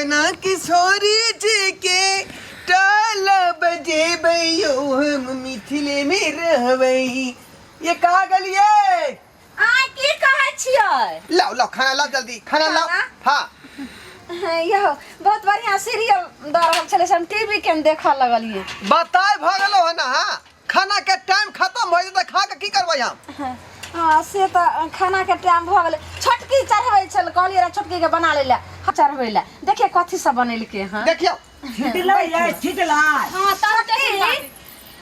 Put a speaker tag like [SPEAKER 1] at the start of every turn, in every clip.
[SPEAKER 1] अपना किशोरी जी के टाल बजे बयो हम मिथिले में रहबई। ये कहा गलिए
[SPEAKER 2] आ की कहै छियै?
[SPEAKER 1] लाओ लाओ खाना लाओ, जल्दी खाना लाओ। हाँ
[SPEAKER 2] यहो बहुत बढ़िया सीरियल द रहल छले, हम टीवी के देखा लगलिए।
[SPEAKER 1] बताए भ गेलो है ना। हाँ खाना के टाइम खत्म हो जेते, खा के की करबै हम?
[SPEAKER 2] हाँ से तो खाना के टाइम भ गेले। छोटकी चढ़बै छल, कहलिए रे छोटकी के बना ले ले चढ़बै ले। देखिए कथि सब बनेलके। हां
[SPEAKER 1] देखियो
[SPEAKER 3] छिटला ये छिटला।
[SPEAKER 2] हां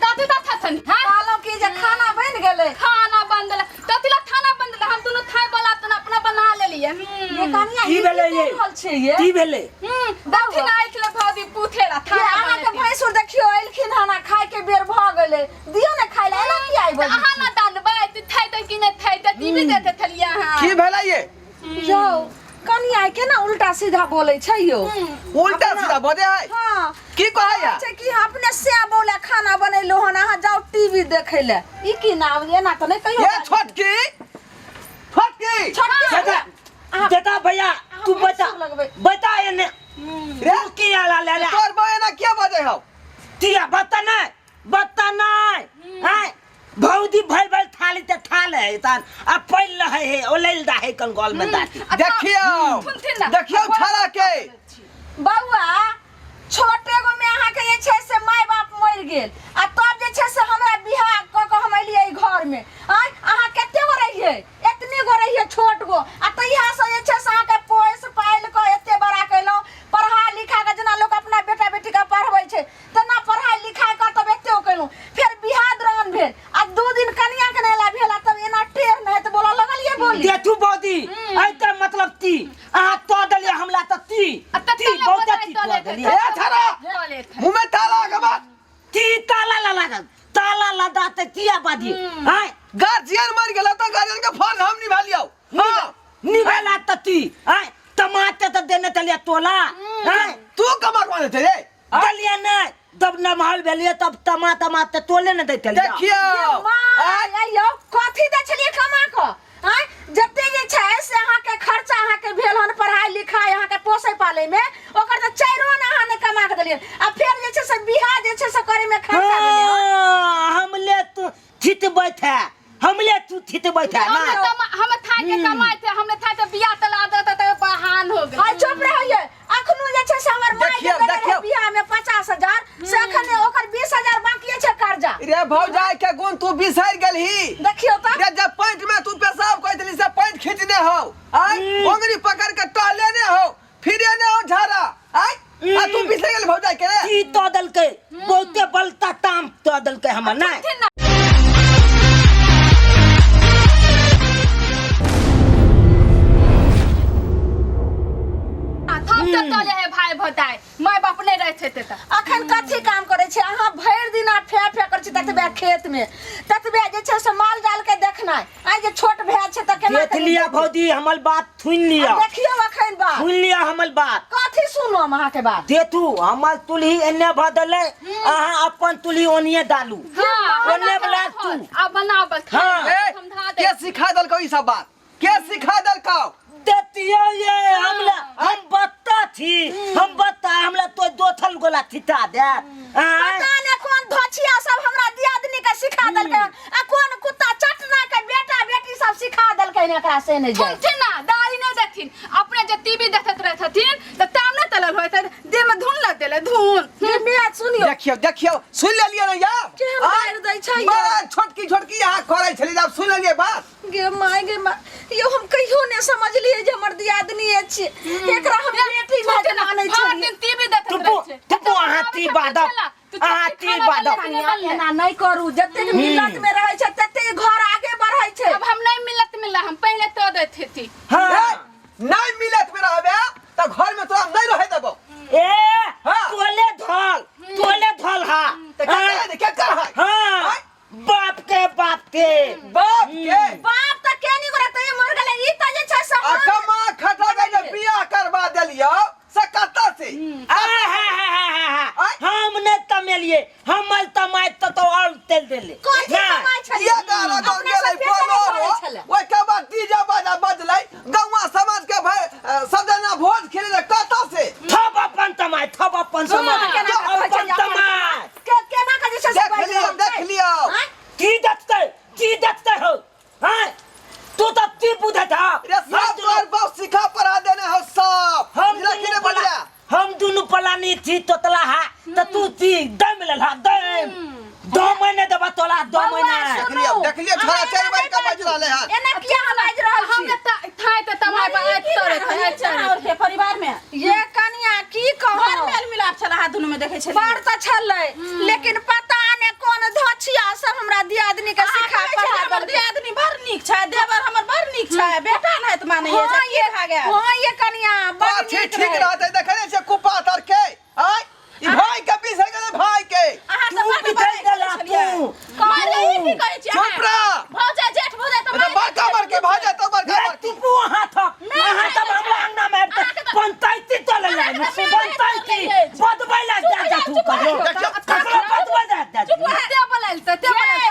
[SPEAKER 2] ताती ता थथन कालो की जे खाना बन गेले। खाना बन गेले ततिला खाना बन गेले, हम दोनों थाई वाला त अपना बना लेलिए। ये कनिया
[SPEAKER 3] की भेले ये? की भेले?
[SPEAKER 2] दखिन आइखले भौदी पूथेला थाना आना के भैंसुर देखियो आइलखिन खाना खाए के बेर भ गेले। दियो ने खाइ ले ना की आइबो। आहा ना दानबे त थाई त कि ने थाई त टीवी देते थलिया। हां
[SPEAKER 1] की भेला ये?
[SPEAKER 2] यो कनिया के ना उल्टा सीधा बोले छै यो।
[SPEAKER 1] उल्टा सीधा बोले है?
[SPEAKER 2] हां
[SPEAKER 1] की कहै है?
[SPEAKER 2] छै कि अपने से बोले खाना बनैलो हन, अहाँ जाओ टीवी देखै ले। ई की नाम एना त नै कहियो।
[SPEAKER 1] ये छोटकी
[SPEAKER 2] छोटकी
[SPEAKER 3] बेटा भैया तू बता बता एने
[SPEAKER 1] रे
[SPEAKER 3] की आला ले ले
[SPEAKER 1] तोर बहन ना क्या बजे हो?
[SPEAKER 3] तिया बता नहीं हैं भौदी भाई भाई थाली ते थाले है तन अब पहिल है ओलेल दा है कन गोल में दा।
[SPEAKER 1] देखियो छाला के
[SPEAKER 2] बौआ छोटे गो में अहाँ के जे छै से माय बाप मर गेल आ तब जे छै से हमरा बियाह क के हम एलिए घर में। अहाँ कते गो रहिए? एतने गो रहिए छोट गो आ तइहा से जे छै से अहाँ के पोस पाइल के एते बड़ा कैलो। पढ़ा लिखा के जना लोग अपना बेटा बेटी के पढ़बै छै तना पढ़ाई लिखाई कर तब एते कैलो। फिर बियाह द्रहण भेल आ 2 दिन कन्या के नेला भेला तब एना टेढ़ नहीं त बोला लगलिए बोली।
[SPEAKER 3] दे तू बौदी ऐते मतलब ती आ तो दलिया हमला त ती बहुत ती तो दलिया।
[SPEAKER 1] ए छारा मुंह में ताला गबा
[SPEAKER 3] ती ताला ताला लदा ते किया बादी हैं
[SPEAKER 1] गार्जियन मर गेला तो गार्जियन के फर्ज हम निभा लियो। हां
[SPEAKER 3] निभला त ती हैं टमाटर त देने तलिया तोला हैं
[SPEAKER 1] तू कमर माने थे रे?
[SPEAKER 3] दलिया नहीं तब न महल भेलिए तब टमाटर तोले न देते
[SPEAKER 1] देखियो
[SPEAKER 2] आइयो कथि दे छलिए कमा को। हैं जते जे छै से अहाँ के खर्चा अहाँ के भेल हन पढ़ाई लिखाई अहाँ के पोसे पाले में ओकर त चाइरो न अहाँ ने कमा के देलिए आ फिर जे छै से बियाह जे छै से करे में खर्चा देलिए।
[SPEAKER 3] हमले तू थित बैठा हमले तू थित बैठा ना
[SPEAKER 2] हम था के कमाई थे हमने था के बियाह तला दे त बहान हो गेल। आ चुप रहिए अखनो जे छै से हमर माय के बियाह में 50,000 से अखने ओकर 20,000 बाकी छै कर्जा।
[SPEAKER 1] रे भौजाई के गुण तू बिसर गेलही।
[SPEAKER 2] देखियो त
[SPEAKER 1] रे जब पैंट में तू पेशाब करतली से पैंट खींचने हो आई उंगली पकड़ के टहलेने हो फिर ने हो झारा आई आ तू बिसर गेल भौजाई के।
[SPEAKER 3] की तो दल के बहुते बलता ताम तो दल के हम ना
[SPEAKER 2] तले है भाई भताई माय बाप नहीं रहते त अखन कथि काम करे छै अहाँ भर दिन आ फे कर छी ततबे खेत में ततबे जे छै से माल जाल के देखना आ जे छोट भै छै त केना
[SPEAKER 3] देख लिया भौदी हमल बात सुन लिया।
[SPEAKER 2] देखियो अखन बात
[SPEAKER 3] सुन लिया हमल बात
[SPEAKER 2] कथि सुनो हम अहाँ के बात
[SPEAKER 3] दे तू हमल तुलही एने बदले अहाँ अपन तुलही ओनिए डालू ओने वाला तू
[SPEAKER 2] अब बनाब
[SPEAKER 3] हां
[SPEAKER 1] के सिखा दल को ई सब बात? के सिखा दल को?
[SPEAKER 3] देतियो ये हम बत्ता थी हम बत्ता हमला तो दोथल गोला थिता दे
[SPEAKER 2] पता ने कौन धोछिया सब हमरा दियादनी के सिखा दल के आ कौन कुत्ता चटना के बेटा बेटी सब सिखा दल के एकरा से नहीं जाय ठीक ना दाई ने देखथिन अपने जे टीवी देखत रहथिन त तामने तलल होय त देह में धुन लग देले धुन मैं सुनियो
[SPEAKER 1] देखियो सुन लेलिए ना यार
[SPEAKER 2] के मार दै छै
[SPEAKER 1] बड़ा छोटकी यहां करे छली जब सुन लेलिए बात
[SPEAKER 2] गे माय यो हम कहियो ने समझलिए जे हमर दियादनी छै एकरा हम बेटी न मानै छी टीवी देखत रहै छै
[SPEAKER 3] तू हाथी बादक हाथी बादक
[SPEAKER 2] एना नहीं करू जते मिलत में रहै छै तते घर आगे बढ़ै छै। अब हम नहीं मिलत हम पहले तो देते थी।
[SPEAKER 3] हां
[SPEAKER 1] नहीं मिलत में रहबे त घर में तोरा नहीं रहे देबो।
[SPEAKER 3] ए तोले धल हां
[SPEAKER 1] त के कर है?
[SPEAKER 3] हां बाप के
[SPEAKER 1] बाप त
[SPEAKER 2] के नहीं करत ये मर गेले ई त जे छै सब
[SPEAKER 1] अकमा खटा गइले बियाह करवा देलियो से कत्ता से
[SPEAKER 3] हम ने तमेलिए हमल तमाय तो और तेल देले
[SPEAKER 2] कथि तमाय
[SPEAKER 3] रानी थी तोतला हा तो तू थी दम ले ला दम 2 महीने दबा तोला 2 महीने
[SPEAKER 1] देख लियो छोरा 4 बार का बाज रहले हां
[SPEAKER 2] एना किया बाज रहल छी
[SPEAKER 4] हम थाय त तमाय बात तोरे
[SPEAKER 2] और के परिवार में ये कनिया की कहू
[SPEAKER 4] मेल मिलाप छला हा दुनु में देखे छै
[SPEAKER 2] बड़ त छलै लेकिन पता ने कोन धछिया सब हमरा दियादनी के सिखा पढ़ा
[SPEAKER 4] दियादनी भर नीक छै देवर हमर बड़ नीक छै बेटा नै त माने ये सब की खा गया
[SPEAKER 2] हां ये कनिया बड़
[SPEAKER 1] ठीक रहते देखने से कुपा तर के आय ई भाई के पीछे के भाई के
[SPEAKER 4] अहाँ
[SPEAKER 3] तू
[SPEAKER 4] सब
[SPEAKER 3] भी दे देला तू
[SPEAKER 4] कहले ही की कहै छी
[SPEAKER 1] चुप रह
[SPEAKER 4] भौजा जेठ भौजा त
[SPEAKER 1] बड़का बड़के भाजा तो बड़का
[SPEAKER 3] तू वहां था वहां तब हमरा अंगना में पंचायती तो ले जाए पंचायती बदबैला जा तू करो ककरो बदबै जा
[SPEAKER 4] चुप ते बोलल ते बोलल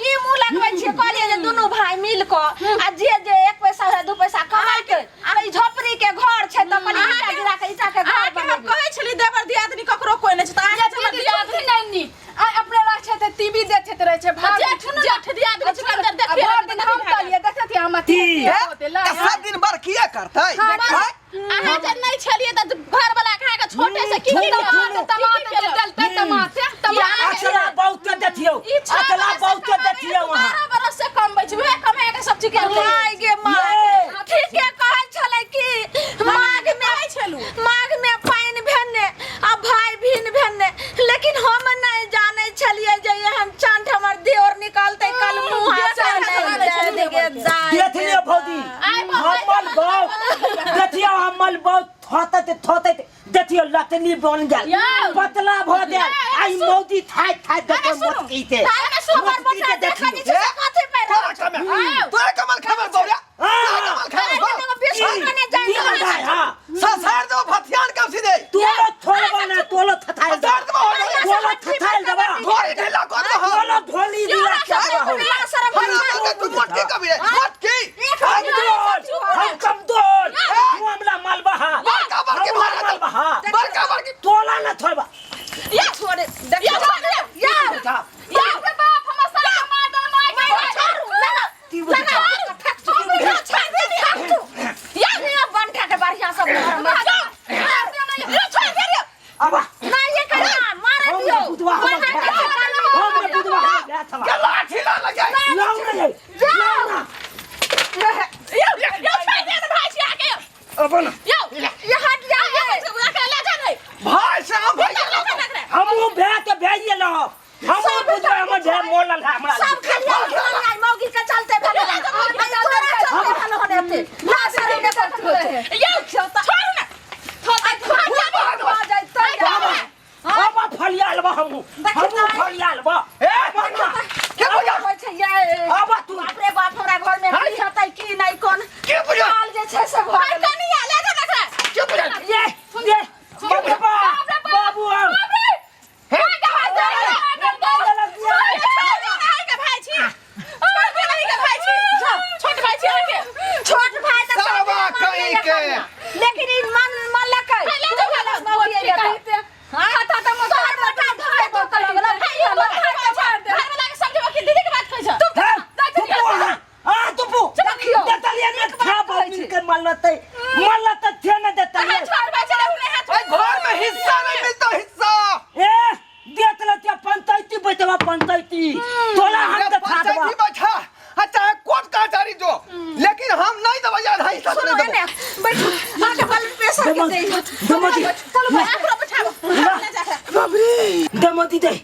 [SPEAKER 2] की मुंह लगबै छी कहलिए जे दुनू भाई मिल क आ जे 1 पैसा है 2 पैसा कमाई के आ ई झोपड़ी के घर छै त कनी ईटा गिरा के ईटा के घर
[SPEAKER 4] हम
[SPEAKER 2] बनेबै
[SPEAKER 4] कहै छली देवर दियादनी ककरो कोइ नै छै त अहाँ हमर दियादनी नै नी आ अपने रह छै त टीवी देखैत रहे छै भाग जेठ दियादनी छै कंजर देखिए
[SPEAKER 2] दिन हम कहलिए देखत हम अथी
[SPEAKER 1] सब दिन भर किया करते
[SPEAKER 4] अहाँ जे नै छलिए त घर वाला खा के छोटे से की टमाटर
[SPEAKER 3] अचला बहुत के देखियो अचला बहुत के देखियो वहां
[SPEAKER 4] 12 बरस से कमबै छै वहे कमा के सब चीज के
[SPEAKER 2] भाई गे माँ ठीक है कहल छले कि माघ में पानी भेने आ भाई भिन भेने लेकिन हम नहीं जाने छलिए जे एहन चांद हमर देवर निकालते कल मुंह से नहीं देगे
[SPEAKER 3] देखलियो भौजी हमल बहुत देखियो हमल बहुत थोते देखियो लतनी बन गेल पतला भ गेल आई मोदी थाय देखो मत कीते
[SPEAKER 2] सुपर मोटा देखनी से कथि पे
[SPEAKER 1] तोरा कमल खबर बोला ससार दो भथियान कब सीधे
[SPEAKER 3] तोलो थोड़बा ना तोलो थथाइल दबा तोलो थथाइल दबा
[SPEAKER 1] थोड़ी ढीला कर दो
[SPEAKER 3] तोलो ढोली दिला क्या हो
[SPEAKER 1] तू मत के कभी मत की
[SPEAKER 3] हम कमजोर तू हमला मालबहा
[SPEAKER 1] बड़का बड़के
[SPEAKER 3] मालबहा
[SPEAKER 1] बड़का बड़के
[SPEAKER 3] तोला ना थोड़बा
[SPEAKER 2] या छोड़ देख या
[SPEAKER 4] के बाप हमर साथ मार दो
[SPEAKER 2] या बंठा के बढ़िया सब
[SPEAKER 3] अब
[SPEAKER 2] नहीं ये करना मार दियो
[SPEAKER 3] बुदवा हम बुदवा
[SPEAKER 1] के लाठी ला लगे
[SPEAKER 3] लाओ ना
[SPEAKER 2] जाओ
[SPEAKER 3] अपन
[SPEAKER 2] ये हट जाइए
[SPEAKER 1] भाई से हम भाई
[SPEAKER 3] हमू बे के भेजिए लो हमू बुदवा हम जे मोलल है हमरा
[SPEAKER 2] सब खलिया मौगी के चलते भले हम भले होने थे ना सरे के करते ये छोड़ ना
[SPEAKER 3] अब फलियाल बा हमू फलियाल बा
[SPEAKER 1] ए मन्ना के बुझा
[SPEAKER 3] अब तू
[SPEAKER 2] अपने बाप हमरा घर में की हतै की नहीं कोन
[SPEAKER 1] के बुझा
[SPEAKER 2] काल जे छै से भाई
[SPEAKER 4] कनिया ले जा देख
[SPEAKER 1] के बुझा
[SPEAKER 3] ये बाबू
[SPEAKER 2] छोट भाई त
[SPEAKER 1] सरवा कहीं के
[SPEAKER 2] लेकिन इन मन लकै खाता त मत बता धरे तो कल
[SPEAKER 1] घर में हिस्सा नहीं मिलता हिस्सा
[SPEAKER 3] पंचायती तोला हम के था दबा
[SPEAKER 1] पंचायती बैठा चाहे कोर्ट कचहरी जो लेकिन हम नहीं दबा यार हिस्सा
[SPEAKER 2] सुनो
[SPEAKER 1] नहीं
[SPEAKER 2] ने
[SPEAKER 1] देबो
[SPEAKER 2] बैठो आके बल प्रेशर के दे
[SPEAKER 3] दमदी
[SPEAKER 4] चलो एकरो बैठाबो
[SPEAKER 3] दमदी दे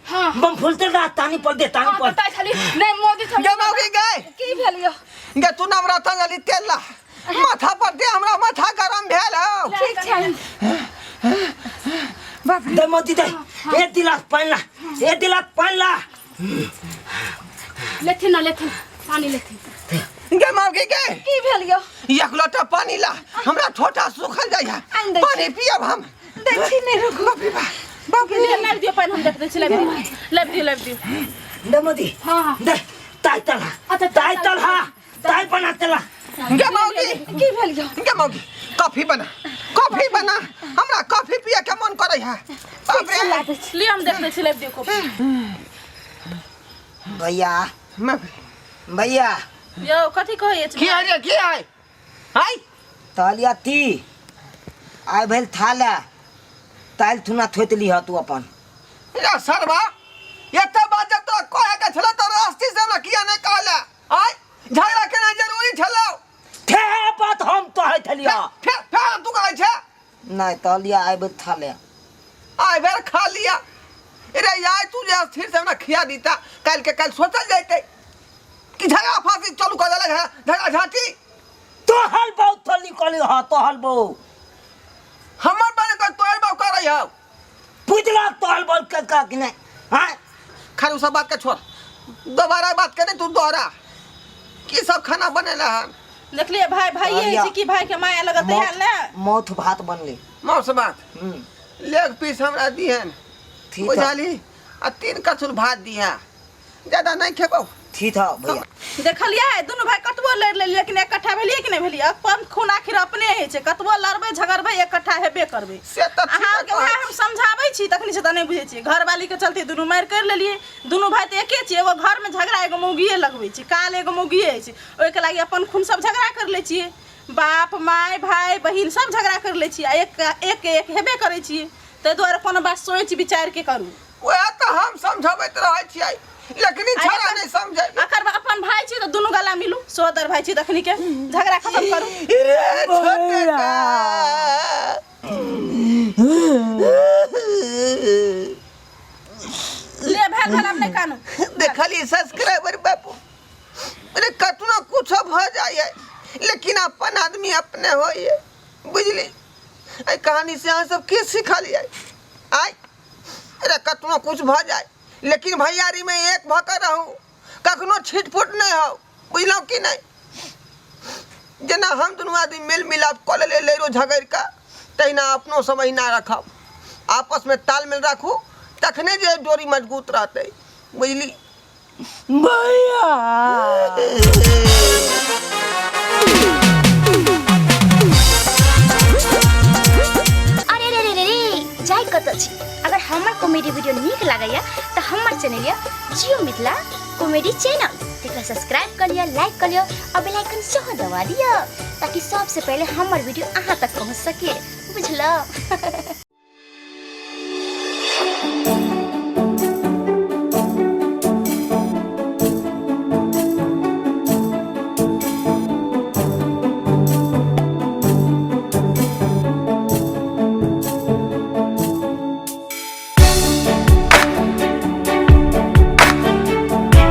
[SPEAKER 3] बम फुलते रा तानी पर दे तानी पर
[SPEAKER 4] पता छली नहीं मोदी थम
[SPEAKER 1] गे मौगी गए
[SPEAKER 2] की भेलियो
[SPEAKER 1] गे तू नवरत्न गली तेला माथा पर दे हमरा माथा गरम भेल हो
[SPEAKER 2] ठीक छै
[SPEAKER 3] दमदी दे एक गिलास पानी ला
[SPEAKER 4] लेथिन पानी लेथिन
[SPEAKER 1] गे मौगी गए
[SPEAKER 2] की भेलियो
[SPEAKER 1] एक लोटा पानी ला हमरा छोटा सूखल जाय है पानी पियब हम
[SPEAKER 2] देखी नहीं रुको
[SPEAKER 4] बाबू ले लाइव दियो पानी हम देख दे छी लाइव दियो
[SPEAKER 3] दमदी
[SPEAKER 4] हां
[SPEAKER 3] दे ताइतल
[SPEAKER 4] अच्छा
[SPEAKER 3] ताइतल हा ताइ बनातेला
[SPEAKER 1] गे मौगी
[SPEAKER 2] की भेलियो
[SPEAKER 1] गे मौगी कॉफी बना हमरा कॉफी पिए के मन करे है बाप रे
[SPEAKER 4] ले हम देख दे छी लाइव दियो को
[SPEAKER 3] भैया
[SPEAKER 4] यो कथि कहै
[SPEAKER 1] की है हाय
[SPEAKER 3] तालिया ती आइ भेल थाला ताल थुना थोतली ह तू अपन
[SPEAKER 1] या सरवा एते बात जब तो कहे के छले तो रास्ते से हमरा किया नहीं कहले आय झगड़ा केना जरूरी छलो
[SPEAKER 3] ठे बात हम तो है थलिया
[SPEAKER 1] फिर तू कहै छै
[SPEAKER 3] नहीं तो लिया आबे थाले
[SPEAKER 1] आय बेर खा लिया अरे यार तू जे स्थिर से हमरा खिया दीता कल के कल सोचल जैते कि झगड़ा फांसी चालू कर देले झगड़ा झाटी
[SPEAKER 3] तो हल बहुत थली कली ह तो हल बहु
[SPEAKER 1] हमर बने कर तोर बाप कर रही हो
[SPEAKER 3] पुजला तो हल बोल के का कि नहीं हां
[SPEAKER 1] खाली सब बात के छोड़ दोबारा बात करे तू दोहरा की सब खाना बनेला है
[SPEAKER 4] देखलिए भाई भाई ये है कि भाई के माया लगत है ना
[SPEAKER 3] मौत भात बनले
[SPEAKER 1] मौस बात लेग पीस हमरा दिहन
[SPEAKER 3] ठीक
[SPEAKER 1] बुझाली आ 3 कछुल भात दिया ज्यादा नहीं खेबो
[SPEAKER 3] ठीक था भैया
[SPEAKER 4] देखलिए दोनों भाई कतबो लड़ ले लेकिन इकट्ठा भेलिए कि नहीं भेलिए अपन खून आखिर अपने है छे कतबो लड़बे झगड़बे इकट्ठा हेबे करबे
[SPEAKER 1] से त
[SPEAKER 4] अहाँ के वह हम समझाबै छी तखनी से त नहीं बुझे छी घर वाली के चलते दोनों मार कर लेलिए दोनों भाई त एके छी एगो घर में झगड़ा एगो मौगिए लगबै छी काल एगो मौगिए छै ओइ के लागि अपन खून सब झगड़ा कर ले छी बाप माय भाई बहिन सब झगड़ा कर ले छी एक हेबे करे छी ते द्वारा कोनो बात सोच विचार के करू
[SPEAKER 1] ओए त हम समझाबैत रहै छियै लेकिन ई छोरा नहीं समझे
[SPEAKER 4] अकर अपन भाई छी तो दोनों गला मिलू सोदर भाई छी तखनी के झगड़ा खत्म करू
[SPEAKER 1] रे छोटे का
[SPEAKER 4] ले भेल भेल हमने कानू
[SPEAKER 1] देखली सब्सक्राइबर बापू अरे कतना कुछ भ जाए लेकिन अपन आदमी अपने होइए बुझली आई कहानी से अहाँ सब की सिखा लिया आई अरे कतना कुछ भ जाए लेकिन भैयारी में एक भकर रहूं कखनो छिटपुट नहीं हो बुझलो कि नहीं जना हम दोनों आदमी मिल मिलाप कर ले रो झगड़ का तहिना अपनो समय ना रखब आपस में तालमेल रखू तखने जे डोरी मजबूत रहते बुझली
[SPEAKER 3] भैया
[SPEAKER 5] अरे रे रे रे जाय कत छी अगर हमर कॉमेडी वीडियो नीक लागैया त हमर चैनल या जियो मिथिला कॉमेडी चैनल तेकरा सब्सक्राइब कर लिया लाइक कर लिया और बेल आइकन सेहो दबा दिया ताकि सबसे पहले हमर वीडियो अहाँ तक पहुंच सके बुझलो